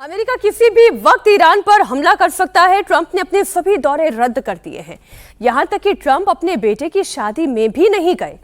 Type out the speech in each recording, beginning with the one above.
America किसी भी वक्त ईरान पर हमला कर सकता है। ट्रंप ने अपने सभी दौरे रद्द कर दिए हैं। यहां तक कि ट्रंप अपने बेटे की शादी में भी नहीं गए।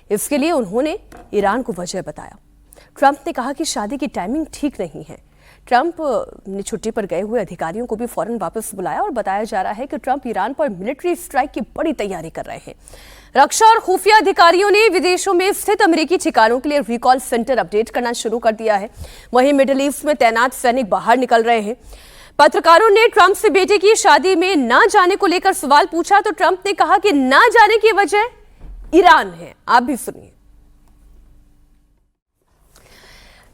इसके लिए उन्होंने ईरान को वजह बताया। ट्रंप ने कहा कि शादी की टाइमिंग ठीक नहीं है। ट्रंप ने छुट्टी पर गए हुए अधिकारियों को भी फौरन वापस बुलाया और बताया जा रहा है कि ट्रंप ईरान पर मिलिट्री स्ट्राइक की बड़ी तैयारी कर रहे हैं। रक्षा और खुफिया अधिकारियों ने विदेशों में स्थित अमेरिकी ठिकानों के लिए रिकॉल सेंटर अपडेट करना शुरू कर दिया है। वहीं मिडिल ईस्ट में तैनात सैनिक बाहर निकल रहे हैं। पत्रकारों ने ट्रंप से बेटे की शादी में ना जाने को लेकर सवाल पूछा तो ट्रंप ने कहा कि ना जाने की वजह ईरान है। आप भी सुनिए।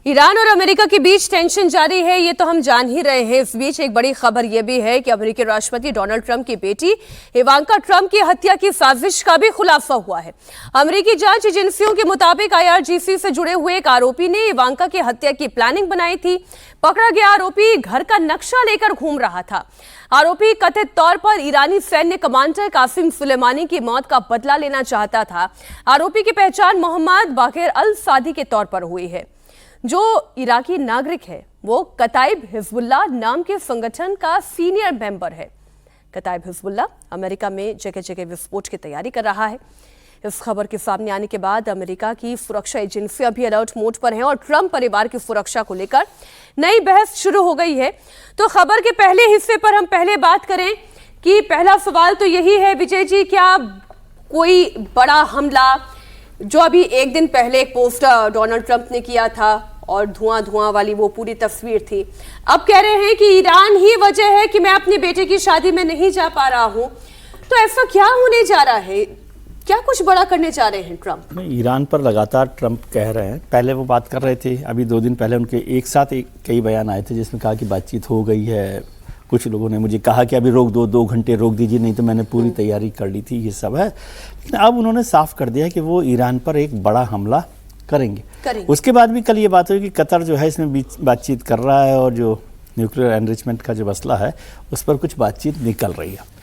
ईरान और अमेरिका के बीच टेंशन जारी है, ये तो हम जान ही रहे हैं। इस बीच एक बड़ी खबर यह भी है कि अमेरिकी राष्ट्रपति डोनाल्ड ट्रंप की बेटी इवांका ट्रंप की हत्या की साजिश का भी खुलासा हुआ है। अमेरिकी जांच एजेंसियों के मुताबिक IRGC से जुड़े हुए एक आरोपी ने इवांका की हत्या की प्लानिंग बनाई थी। पकड़ा गया आरोपी घर का नक्शा लेकर घूम रहा था। आरोपी कथित तौर पर ईरानी सैन्य कमांडर कासिम सुलेमानी की मौत का बदला लेना चाहता था। आरोपी की पहचान मोहम्मद बाकिर अल सादी के तौर पर हुई है, जो इराकी नागरिक है। वो कताइब हिजबुल्लाह नाम के संगठन का सीनियर मेंबर है। कताइब हिजबुल्लाह अमेरिका में जगह जगह विस्फोट की तैयारी कर रहा है। इस खबर के सामने आने के बाद अमेरिका की सुरक्षा एजेंसियां भी अलर्ट मोड पर हैं और ट्रंप परिवार की सुरक्षा को लेकर नई बहस शुरू हो गई है। तो खबर के पहले हिस्से पर हम पहले बात करें कि पहला सवाल तो यही है विजय जी, क्या कोई बड़ा हमला, जो अभी एक दिन पहले एक पोस्ट डोनाल्ड ट्रंप ने किया था और धुआं धुआं वाली वो पूरी तस्वीर थी, अब कह रहे हैं कि ईरान ही वजह है कि मैं अपने बेटे की शादी में नहीं जा पा रहा हूं, तो ऐसा क्या होने जा रहा है? क्या कुछ बड़ा करने जा रहे हैं ट्रंप? ईरान पर लगातार ट्रंप कह रहे हैं। पहले वो बात कर रहे थे, अभी 2 दिन पहले उनके एक साथ कई बयान आए थे जिसमें कहा कि बातचीत हो गई है। कुछ लोगों ने मुझे कहा कि अभी रोक दो, 2 घंटे रोक दीजिए, नहीं तो मैंने पूरी तैयारी कर ली थी। ये सब है, लेकिन अब उन्होंने साफ कर दिया कि वो ईरान पर एक बड़ा हमला करेंगे। उसके बाद भी कल ये बात हुई कि कतर जो है इसमें बातचीत कर रहा है और जो न्यूक्लियर एनरिचमेंट का जो मसला है उस पर कुछ बातचीत निकल रही है।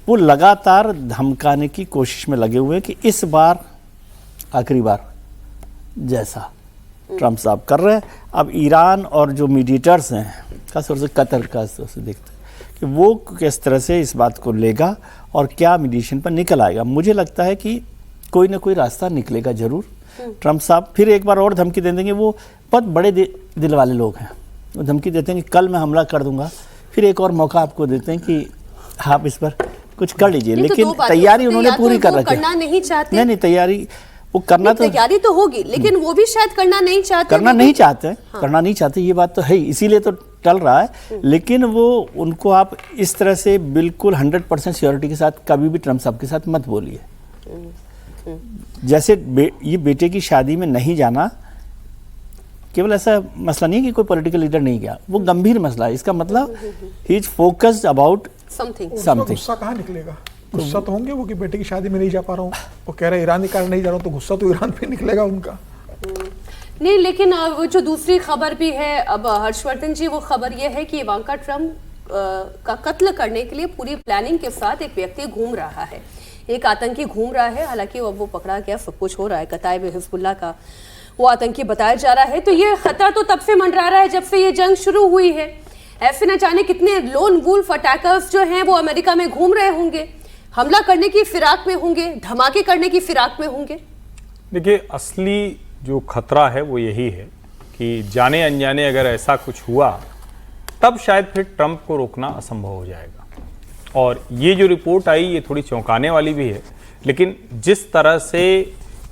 वो लगातार धमकाने की कोशिश में लगे हुए हैं कि इस बार आखिरी बार जैसा ट्रंप साहब कर रहे हैं। अब ईरान और जो मीडिएटर्स हैं, खासतौर से कतर का से देखते हैं कि वो किस तरह से इस बात को लेगा और क्या मीडिएशन पर निकल आएगा। मुझे लगता है कि कोई ना कोई रास्ता निकलेगा जरूर। ट्रंप साहब फिर एक बार और धमकी दे देंगे। वो बहुत बड़े दिल वाले लोग हैं। वो धमकी देते हैं कि कल मैं हमला कर दूंगा। फिर एक और मौका आपको देते हैं कि आप इस पर कुछ कर लीजिए, लेकिन तैयारी उन्होंने पूरी कर रखी है। करना नहीं चाहते। नहीं, तैयारी वो करना तो तैयारी तो होगी, लेकिन वो भी शायद करना नहीं चाहते। करना नहीं चाहते, ये बात तो है, इसीलिए तो टल रहा है। लेकिन वो उनको आप इस तरह से बिल्कुल 100% श्योरिटी के साथ कभी भी ट्रंप साहब के साथ मत बोलिए। जैसे ये बेटे की शादी में नहीं जाना केवल ऐसा मसला नहीं है कि कोई पॉलिटिकल लीडर नहीं गया, वो गंभीर मसला है। इसका मतलब he is focused about something. गुस्सा कहाँ निकलेगा? गुस्सा तो होंगे वो कि बेटे की शादी में नहीं जा पा रहा हूँ। वो कह रहे ईरान के कारण नहीं जा रहा हूँ, तो गुस्सा तो ईरान पे निकलेगा उनका। नहीं, लेकिन वो जो दूसरी खबर भी है अब हर्षवर्धन जी, वो खबर ये है कि इवांका ट्रंप का कत्ल करने के लिए पूरी प्लानिंग के साथ एक व्यक्ति घूम रहा है, एक आतंकी घूम रहा है। हालांकि वो पकड़ा गया, सब कुछ हो रहा है। कताइब हिजबुल्लाह का वो आतंकी बताया जा रहा है। तो ये खतरा तो तब से मंडरा रहा है जब से ये जंग शुरू हुई है। ऐसे न जाने कितने लोन वुल्फ अटैकर्स जो हैं वो अमेरिका में घूम रहे होंगे, हमला करने की फिराक में होंगे, धमाके करने की फिराक में होंगे। देखिए, असली जो खतरा है वो यही है कि जाने अनजाने अगर ऐसा कुछ हुआ तब शायद फिर ट्रंप को रोकना असंभव हो जाएगा। और ये जो रिपोर्ट आई ये थोड़ी चौंकाने वाली भी है, लेकिन जिस तरह से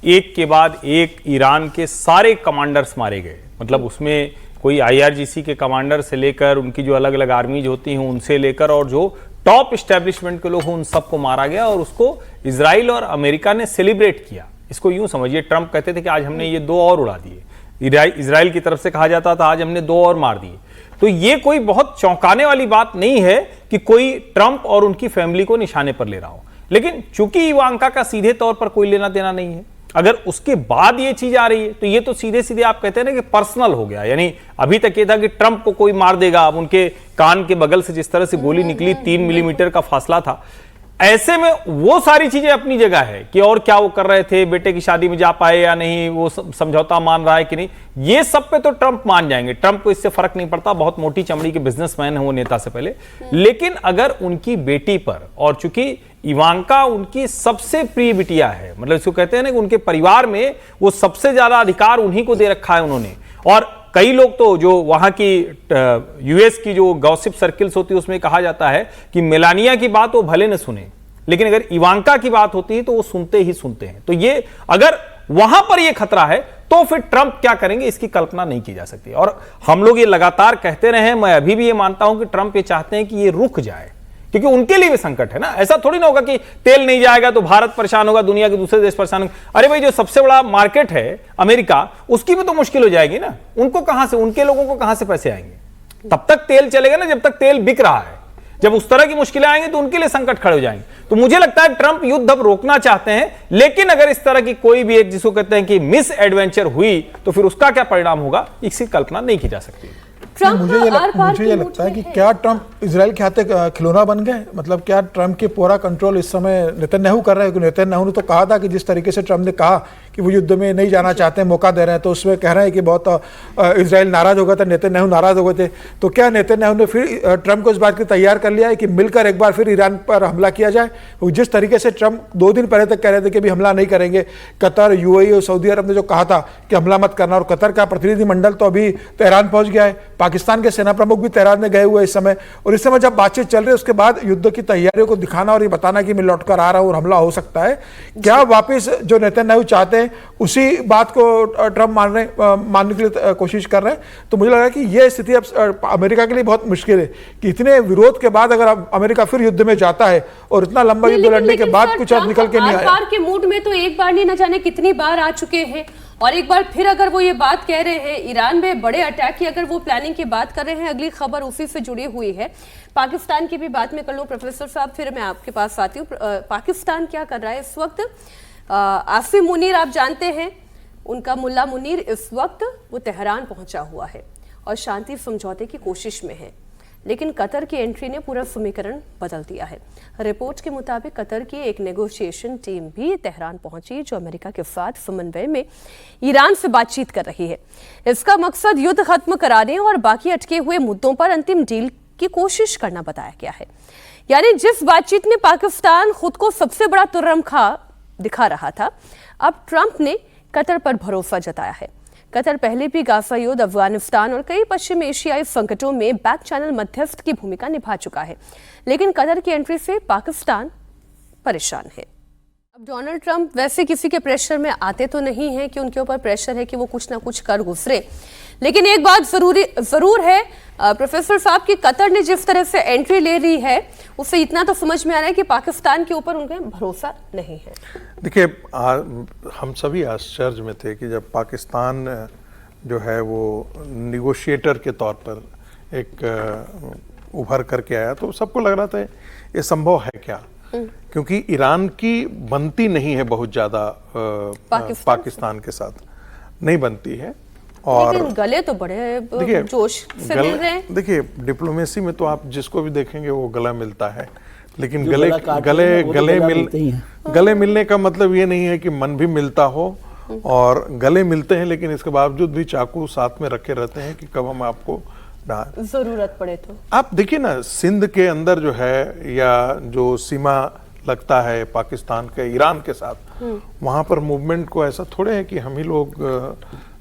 एक के बाद एक ईरान के सारे कमांडर्स मारे गए, मतलब उसमें कोई IRGC के कमांडर से लेकर उनकी जो अलग अलग आर्मीज होती हैं उनसे लेकर और जो टॉप इस्टेब्लिशमेंट के लोग हैं उन सबको मारा गया। और उसको इजराइल और अमेरिका ने सेलिब्रेट किया। इसको यूं समझिए, ट्रंप कहते थे कि आज हमने ये 2 और उड़ा दिए। इजराइल की तरफ से कहा जाता था आज हमने 2 और मार दिए। तो ये कोई बहुत चौंकाने वाली बात नहीं है कि कोई ट्रंप और उनकी फैमिली को निशाने पर ले रहा हो। लेकिन चूंकि इवांका का सीधे तौर पर कोई लेना देना नहीं है, अगर उसके बाद ये चीज आ रही है तो ये तो सीधे सीधे आप कहते हैं ना कि पर्सनल हो गया। यानी अभी तक ये था कि ट्रंप को कोई मार देगा, अब उनके कान के बगल से जिस तरह से गोली निकली 3 मिलीमीटर का फासला था, ऐसे में वो सारी चीजें अपनी जगह है कि और क्या वो कर रहे थे, बेटे की शादी में जा पाए या नहीं, वो समझौता मान रहा है कि नहीं, ये सब पे तो ट्रंप मान जाएंगे। ट्रंप को इससे फर्क नहीं पड़ता, बहुत मोटी चमड़ी के बिजनेसमैन है वो नेता से पहले। लेकिन अगर उनकी बेटी पर, और चूंकि इवांका उनकी सबसे प्रिय बिटिया है, मतलब इसको कहते हैं ना कि उनके परिवार में वो सबसे ज्यादा अधिकार उन्हीं को दे रखा है उन्होंने। और कई लोग तो जो वहां की यूएस की जो गॉसिप सर्किल्स होती है उसमें कहा जाता है कि मेलानिया की बात वो भले न सुने, लेकिन अगर इवांका की बात होती है तो वो सुनते ही सुनते हैं। तो ये अगर वहां पर ये खतरा है तो फिर ट्रंप क्या करेंगे इसकी कल्पना नहीं की जा सकती। और हम लोग ये लगातार कहते रहे हैं, मैं अभी भी ये मानता हूं कि ट्रंप ये चाहते हैं कि ये रुक जाए, क्योंकि उनके लिए भी संकट है ना। ऐसा थोड़ी ना होगा कि तेल नहीं जाएगा तो भारत परेशान होगा, दुनिया के दूसरे देश परेशान होंगे। अरे भाई, जो सबसे बड़ा मार्केट है अमेरिका, उसकी भी तो मुश्किल हो जाएगी ना। उनको कहां से, उनके लोगों को कहां से पैसे आएंगे? तब तक तेल चलेगा ना जब तक तेल बिक रहा है। जब उस तरह की मुश्किलें आएंगी तो उनके लिए संकट खड़े हो जाएंगे। तो मुझे लगता है ट्रंप युद्ध अब रोकना चाहते हैं, लेकिन अगर इस तरह की कोई भी एक, जिसको कहते हैं कि मिस एडवेंचर हुई, तो फिर उसका क्या परिणाम होगा इसकी कल्पना नहीं की जा सकती। मुझे ये लगता है कि क्या ट्रंप इजराइल के हाथे खिलौना बन गए? मतलब क्या ट्रंप की पूरा कंट्रोल इस समय नेतन्याहू कर रहे हैं? नेतन्याहू ने तो कहा था कि जिस तरीके से ट्रंप ने कहा कि वो युद्ध में नहीं जाना चाहते, मौका दे रहे हैं, तो उसमें कह रहे हैं कि बहुत इजराइल नाराज हो गया था, नेतन्याहू नाराज हो गए थे। तो क्या नेतन्याहू ने फिर ट्रंप को इस बात की तैयार कर लिया है कि मिलकर एक बार फिर ईरान पर हमला किया जाए? जिस तरीके से ट्रंप 2 दिन पहले तक कह रहे थे कि अभी हमला नहीं करेंगे, कतर, यूएई और सऊदी अरब ने जो कहा था कि हमला मत करना, और कतर का प्रतिनिधिमंडल तो अभी तेहरान पहुंच गया है, पाकिस्तान के सेना प्रमुख भी तेहरान में गए हुए इस समय। और इस समय जब बातचीत चल रही है, उसके बाद युद्ध की तैयारियों को दिखाना और ये बताना कि मैं लौटकर आ रहा हूं और हमला हो सकता है, क्या वापस जो नेतन्याहू चाहते हैं उसी बात को ट्रंप मानने के लिए कोशिश कर रहे हैं? तो मुझे लग रहा है कि यह स्थिति अब अमेरिका के लिए बहुत मुश्किल है कि इतने विरोध के बाद अगर अमेरिका फिर युद्ध में जाता है और इतना लंबा युद्ध लड़ने के बाद कुछ निकल के नहीं आया। आर के मूड में तो एक बार नहीं, न जाने कितनी बार आ चुके हैं, और एक बार फिर अगर वो ये बात कह रहे हैं ईरान में बड़े अटैक की, अगर वो प्लानिंग की बात कर रहे हैं, अगली खबर उसी से जुड़ी हुई है। पाकिस्तान की भी बात में कर लूं प्रोफेसर साहब, फिर मैं आपके पास आती हूँ। पाकिस्तान क्या कर रहा है इस वक्त? आसिम मुनीर आप जानते हैं, उनका मुल्ला मुनीर इस वक्त वो तेहरान पहुंचा हुआ है और शांति समझौते की कोशिश में है, लेकिन कतर की एंट्री ने पूरा समीकरण बदल दिया है। रिपोर्ट के मुताबिक कतर की एक नेगोशिएशन टीम भी तेहरान पहुंची, जो अमेरिका के साथ समन्वय में ईरान से बातचीत कर रही है। इसका मकसद युद्ध खत्म कराने और बाकी अटके हुए मुद्दों पर अंतिम डील की कोशिश करना बताया गया है। यानी जिस बातचीत में पाकिस्तान खुद को सबसे बड़ा तुर्रमखा दिखा रहा था, अब ट्रंप ने कतर पर भरोसा जताया है। कतर पहले भी गाजा युद्ध, अफगानिस्तान और कई पश्चिम एशियाई संकटों में बैक चैनल मध्यस्थ की भूमिका निभा चुका है, लेकिन कतर की एंट्री से पाकिस्तान परेशान है। अब डोनाल्ड ट्रंप वैसे किसी के प्रेशर में आते तो नहीं है कि उनके ऊपर प्रेशर है कि वो कुछ ना कुछ कर गुजरे, लेकिन एक बात जरूर है प्रोफेसर साहब की, कतर ने जिस तरह से एंट्री ले ली है उससे इतना तो समझ में आ रहा है कि पाकिस्तान के ऊपर उनका भरोसा नहीं है। देखिए, हम सभी आश्चर्य में थे कि जब पाकिस्तान जो है वो निगोशिएटर के तौर पर एक उभर करके आया, तो सबको लग रहा था ये संभव है क्या, क्योंकि ईरान की बनती नहीं है बहुत ज़्यादा पाकिस्तान के साथ नहीं बनती है। और गले तो बड़े जोश से मिल रहे हैं। देखिए, डिप्लोमेसी में तो आप जिसको भी देखेंगे वो गला मिलता है, लेकिन गले मिलने का मतलब ये नहीं है कि मन भी मिलता हो, और गले मिलते हैं लेकिन इसके बावजूद भी चाकू साथ में रखे रहते हैं कि कब हम आपको जरूरत पड़े तो। आप देखिए ना, सिंध के अंदर जो है, या जो सीमा लगता है पाकिस्तान के ईरान के साथ, वहां पर मूवमेंट को ऐसा थोड़े है कि हम ही लोग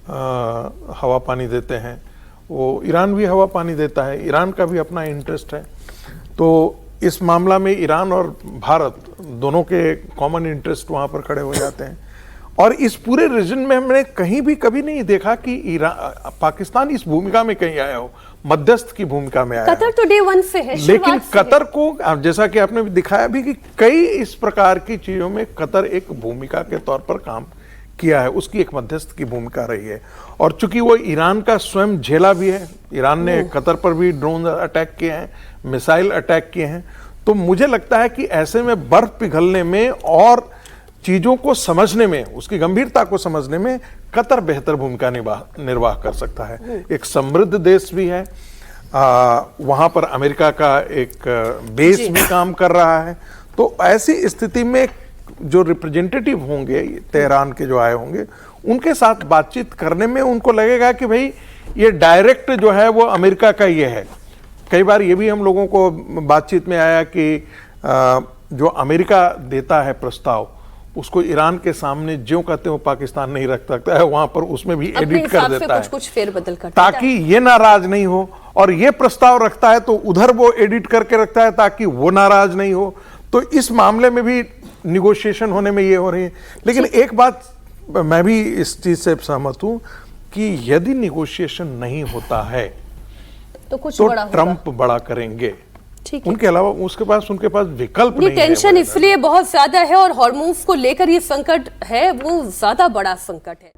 हवा पानी देते हैं, वो ईरान भी हवा पानी देता है, ईरान का भी अपना इंटरेस्ट है। तो इस मामला में ईरान और भारत दोनों के कॉमन इंटरेस्ट वहां पर खड़े हो जाते हैं। और इस पूरे रीजन में हमने कहीं भी कभी नहीं देखा कि पाकिस्तान इस भूमिका में कहीं आया हो, मध्यस्थ की भूमिका में आया। कतर तो डे 1 से है, लेकिन कतर को, जैसा कि आपने भी दिखाया भी, कि कई इस प्रकार की चीजों में कतर एक भूमिका के तौर पर काम किया है, उसकी एक मध्यस्थ की भूमिका रही है। और चूंकि वो ईरान का स्वयं झेला भी है, ईरान ने कतर पर भी ड्रोन अटैक किए हैं, मिसाइल अटैक किए हैं, तो मुझे लगता है कि ऐसे में बर्फ पिघलने में और चीजों को समझने में, उसकी गंभीरता को समझने में कतर बेहतर भूमिका निर्वाह कर सकता है। एक समृद्ध देश भी है, वहां पर अमेरिका का एक बेस भी काम कर रहा है, तो ऐसी स्थिति में जो रिप्रेजेंटेटिव होंगे तेहरान के जो आए होंगे, उनके साथ बातचीत करने में उनको लगेगा कि भाई ये डायरेक्ट जो है वो अमेरिका का ये है। कई बार ये भी हम लोगों को बातचीत में आया कि जो अमेरिका देता है प्रस्ताव, उसको ईरान के सामने ज्यों कहते हो पाकिस्तान नहीं रख सकता है, वहां पर उसमें भी एडिट कर देता है कुछ फेरबदल करता है ताकि ये नाराज नहीं हो, और ये प्रस्ताव रखता है तो उधर वो एडिट करके रखता है ताकि वो नाराज नहीं हो। तो इस मामले में भी निगोशिएशन होने में ये हो रही है। लेकिन एक बात मैं भी इस चीज से सहमत हूं कि यदि निगोशिएशन नहीं होता है तो कुछ तो बड़ा होगा। ट्रंप बड़ा करेंगे। ठीक है। उनके अलावा उनके पास विकल्प ये नहीं है। टेंशन इसलिए बहुत ज्यादा है और हॉर्मोन्स को लेकर ये संकट है, वो ज्यादा बड़ा संकट है।